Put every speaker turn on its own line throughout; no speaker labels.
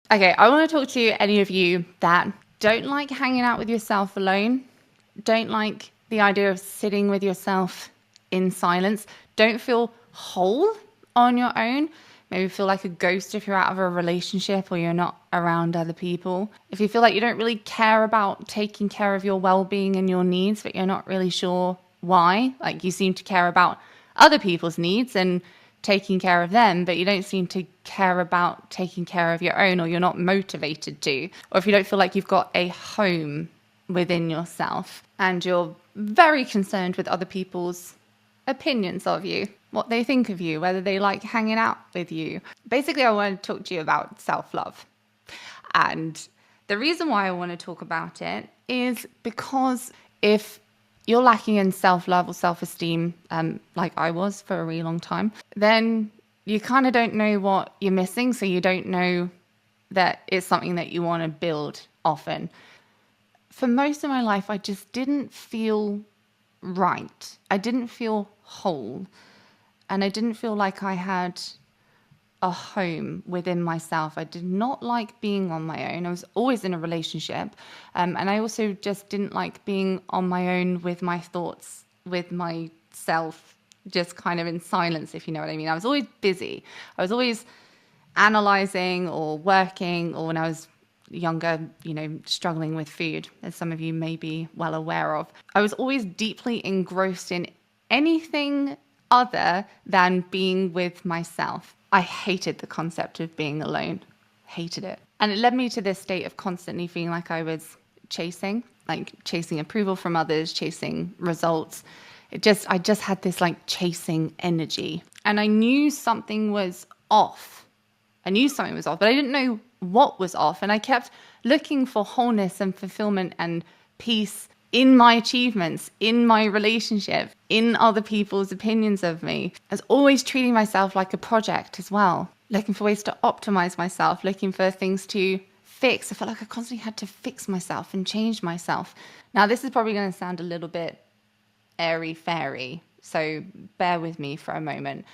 Okay, I want to talk to any of you that don't like hanging out with yourself alone, don't like the idea of sitting with yourself in silence, don't feel whole on your own, maybe feel like a ghost if you're out of a relationship or you're not around other people. If you feel like you don't really care about taking care of your well-being and your needs, but you're not really sure why, like you seem to care about other people's needs and taking care of them, but you don't seem to care about taking care of your own, or you're not motivated to, or if you don't feel like you've got a home within yourself and you're very concerned with other people's opinions of you, what they think of you, whether they like hanging out with you. Basically, I want to talk to you about self-love. And the reason why I want to talk about it is because if you're lacking in self-love or self-esteem, like I was for a really long time, then you kind of don't know what you're missing. So you don't know that it's something that you want to build often. For most of my life, I just didn't feel right. I didn't feel whole. And I didn't feel like I had a home within myself. I did not like being on my own. I was always in a relationship. And I also just didn't like being on my own with my thoughts, with myself, just kind of in silence, if you know what I mean. I was always busy. I was always analyzing or working, or when I was younger, struggling with food, as some of you may be well aware of. I was always deeply engrossed in anything other than being with myself. I hated the concept of being alone. Hated it. And it led me to this state of constantly feeling like I was chasing approval from others, chasing results. I just had this chasing energy. And I knew something was off. But I didn't know what was off. And I kept looking for wholeness and fulfillment and peace in my achievements, in my relationship, in other people's opinions of me. I was always treating myself like a project as well, looking for ways to optimize myself, looking for things to fix. I felt like I constantly had to fix myself and change myself. Now, this is probably going to sound a little bit airy-fairy, so bear with me for a moment.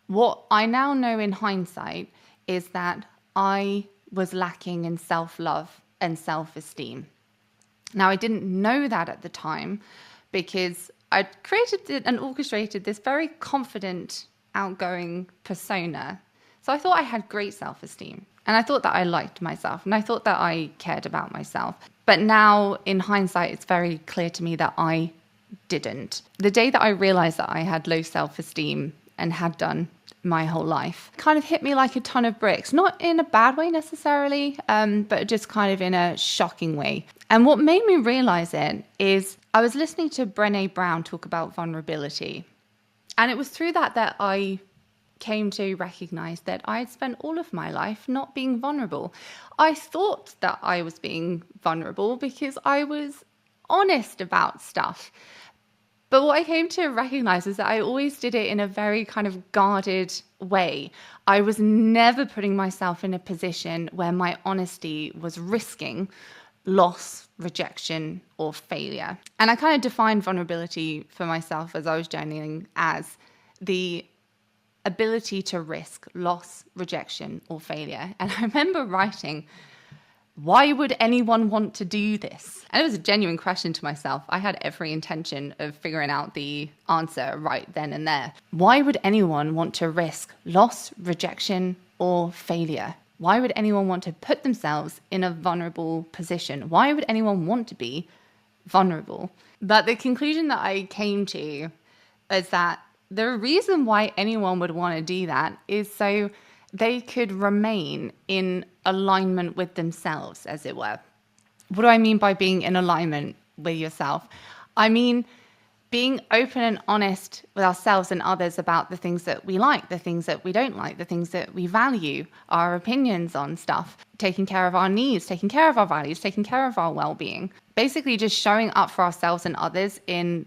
What I now know in hindsight is that I was lacking in self-love and self-esteem. Now, I didn't know that at the time because I'd created and orchestrated this very confident, outgoing persona. So I thought I had great self-esteem, and I thought that I liked myself, and I thought that I cared about myself. But now, in hindsight, it's very clear to me that I didn't. The day that I realized that I had low self-esteem and had done my whole life kind of hit me like a ton of bricks, not in a bad way necessarily, but just kind of in a shocking way. And what made me realize it is I was listening to Brené Brown talk about vulnerability. And it was through that I came to recognize that I had spent all of my life not being vulnerable. I thought that I was being vulnerable because I was honest about stuff. But what I came to recognize is that I always did it in a very kind of guarded way. I was never putting myself in a position where my honesty was risking loss, rejection, or failure. And I kind of defined vulnerability for myself as I was journaling as the ability to risk loss, rejection, or failure. And I remember writing, why would anyone want to do this? And it was a genuine question to myself. I had every intention of figuring out the answer right then and there. Why would anyone want to risk loss, rejection, or failure? Why would anyone want to put themselves in a vulnerable position? Why would anyone want to be vulnerable? But the conclusion that I came to is that the reason why anyone would want to do that is so they could remain in alignment with themselves, as it were. What do I mean by being in alignment with yourself? I mean being open and honest with ourselves and others about the things that we like, the things that we don't like, the things that we value, our opinions on stuff, taking care of our needs, taking care of our values, taking care of our well-being. Basically just showing up for ourselves and others in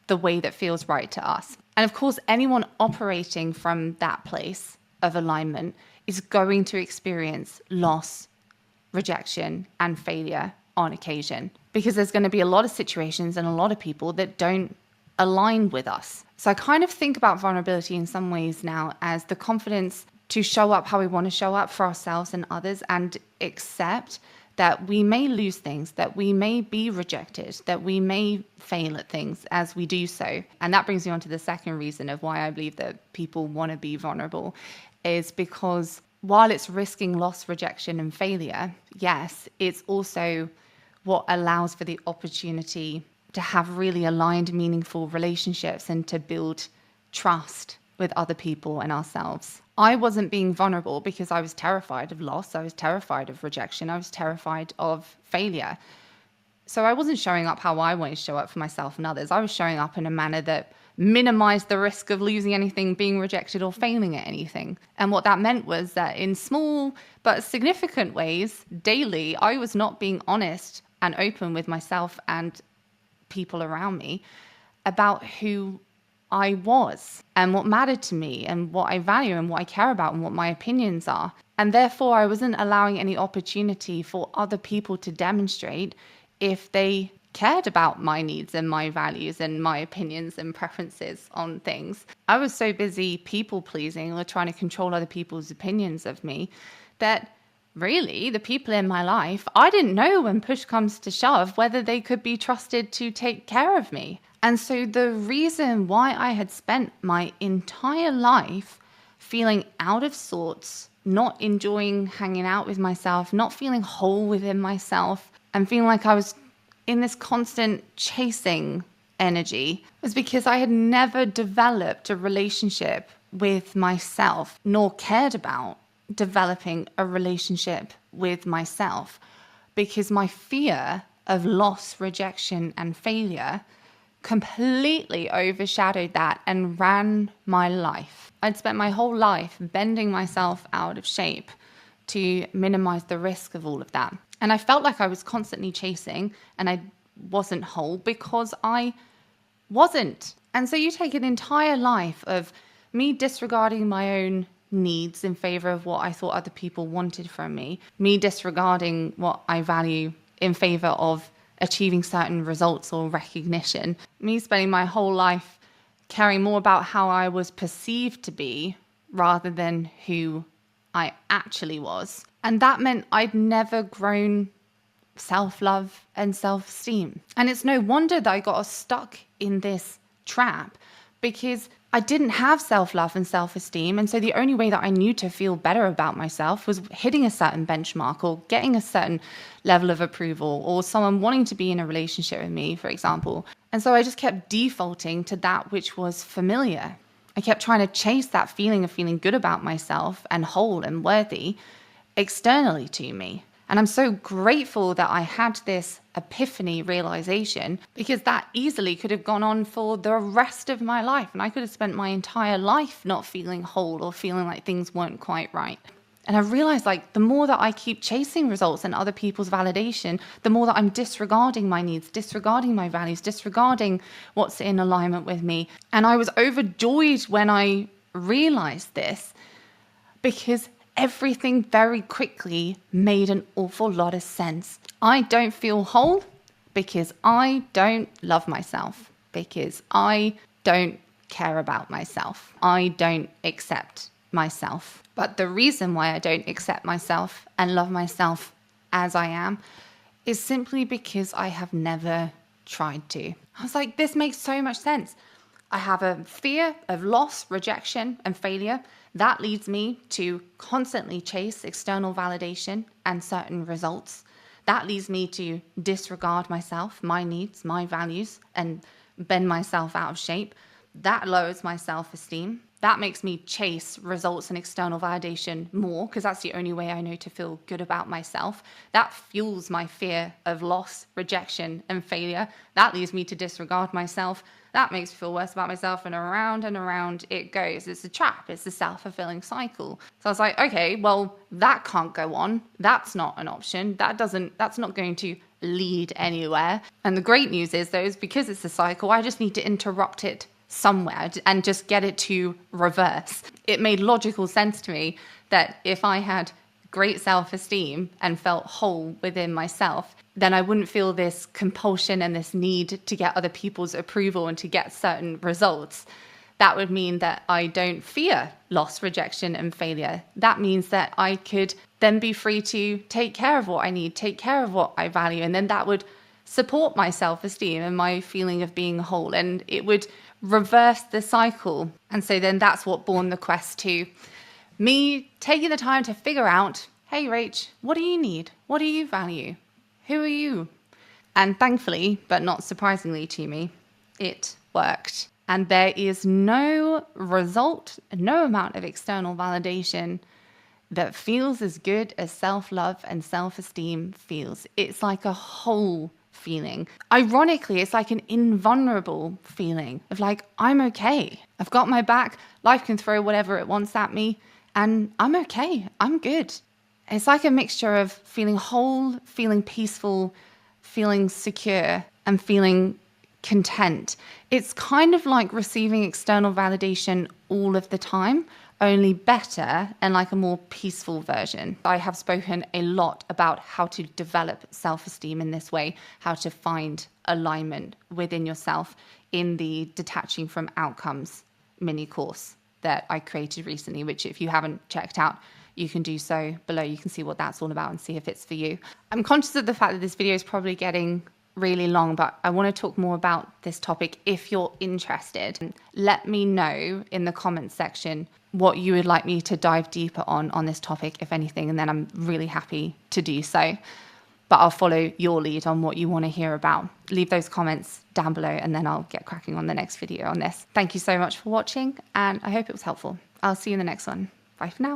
the way that feels right to us. And of course, anyone operating from that place of alignment is going to experience loss, rejection, and failure on occasion, because there's going to be a lot of situations and a lot of people that don't align with us. So I kind of think about vulnerability in some ways now as the confidence to show up how we want to show up for ourselves and others, and accept that we may lose things, that we may be rejected, that we may fail at things as we do so. And that brings me on to the second reason of why I believe that people want to be vulnerable, is because while it's risking loss, rejection, and failure, yes, it's also what allows for the opportunity to have really aligned, meaningful relationships and to build trust with other people and ourselves. I wasn't being vulnerable because I was terrified of loss. I was terrified of rejection. I was terrified of failure. So I wasn't showing up how I wanted to show up for myself and others. I was showing up in a manner that minimized the risk of losing anything, being rejected, or failing at anything. And what that meant was that in small but significant ways, daily, I was not being honest and open with myself and people around me about who I was and what mattered to me and what I value and what I care about and what my opinions are. And therefore, I wasn't allowing any opportunity for other people to demonstrate if they cared about my needs and my values and my opinions and preferences on things. I was so busy people pleasing or trying to control other people's opinions of me that really the people in my life, I didn't know when push comes to shove whether they could be trusted to take care of me. And so the reason why I had spent my entire life feeling out of sorts, not enjoying hanging out with myself, not feeling whole within myself, and feeling like I was in this constant chasing energy was because I had never developed a relationship with myself, nor cared about developing a relationship with myself, because my fear of loss, rejection, and failure completely overshadowed that and ran my life. I'd spent my whole life bending myself out of shape to minimize the risk of all of that. And I felt like I was constantly chasing and I wasn't whole because I wasn't. And so you take an entire life of me disregarding my own needs in favor of what I thought other people wanted from me disregarding what I value in favor of achieving certain results or recognition, me spending my whole life caring more about how I was perceived to be rather than who I actually was. And that meant I'd never grown self-love and self-esteem. And it's no wonder that I got stuck in this trap because I didn't have self-love and self-esteem. And so the only way that I knew to feel better about myself was hitting a certain benchmark or getting a certain level of approval or someone wanting to be in a relationship with me, for example. And so I just kept defaulting to that which was familiar. I kept trying to chase that feeling of feeling good about myself and whole and worthy externally to me. And I'm so grateful that I had this epiphany realization because that easily could have gone on for the rest of my life. And I could have spent my entire life not feeling whole or feeling like things weren't quite right. And I realized like the more that I keep chasing results and other people's validation, the more that I'm disregarding my needs, disregarding my values, disregarding what's in alignment with me. And I was overjoyed when I realized this because everything very quickly made an awful lot of sense. I don't feel whole because I don't love myself, because I don't care about myself. I don't accept myself. But the reason why I don't accept myself and love myself as I am is simply because I have never tried to. I was like, this makes so much sense. I have a fear of loss, rejection, and failure. That leads me to constantly chase external validation and certain results. That leads me to disregard myself, my needs, my values, and bend myself out of shape. That lowers my self-esteem. That makes me chase results and external validation more because that's the only way I know to feel good about myself. That fuels my fear of loss, rejection, and failure. That leads me to disregard myself. That makes me feel worse about myself, and around it goes. It's a trap. It's a self-fulfilling cycle. So I was like, okay, well, that can't go on. That's not an option. That's not going to lead anywhere. And the great news is, though, is because it's a cycle, I just need to interrupt it somewhere and just get it to reverse. It made logical sense to me that if I had great self-esteem and felt whole within myself, then I wouldn't feel this compulsion and this need to get other people's approval and to get certain results. That would mean that I don't fear loss, rejection, and failure. That means that I could then be free to take care of what I need, take care of what I value. And then that would support my self-esteem and my feeling of being whole. And it would reverse the cycle. And so then that's what born the quest to me taking the time to figure out, hey, Rach, what do you need? What do you value? Who are you? And thankfully, but not surprisingly to me, it worked. And there is no result, no amount of external validation that feels as good as self-love and self-esteem feels. It's like a whole feeling. Ironically, it's like an invulnerable feeling of like, I'm okay. I've got my back. Life can throw whatever it wants at me, and I'm okay. I'm good. It's like a mixture of feeling whole, feeling peaceful, feeling secure, and feeling content. It's kind of like receiving external validation all of the time, only better and like a more peaceful version. I have spoken a lot about how to develop self-esteem in this way, how to find alignment within yourself in the Detaching from Outcomes mini course that I created recently, which if you haven't checked out, you can do so below. You can see what that's all about and see if it's for you. I'm conscious of the fact that this video is probably getting really long, but I want to talk more about this topic if you're interested. Let me know in the comments section what you would like me to dive deeper on this topic, if anything, and then I'm really happy to do so. But I'll follow your lead on what you want to hear about. Leave those comments down below and then I'll get cracking on the next video on this. Thank you so much for watching and I hope it was helpful. I'll see you in the next one. Bye for now.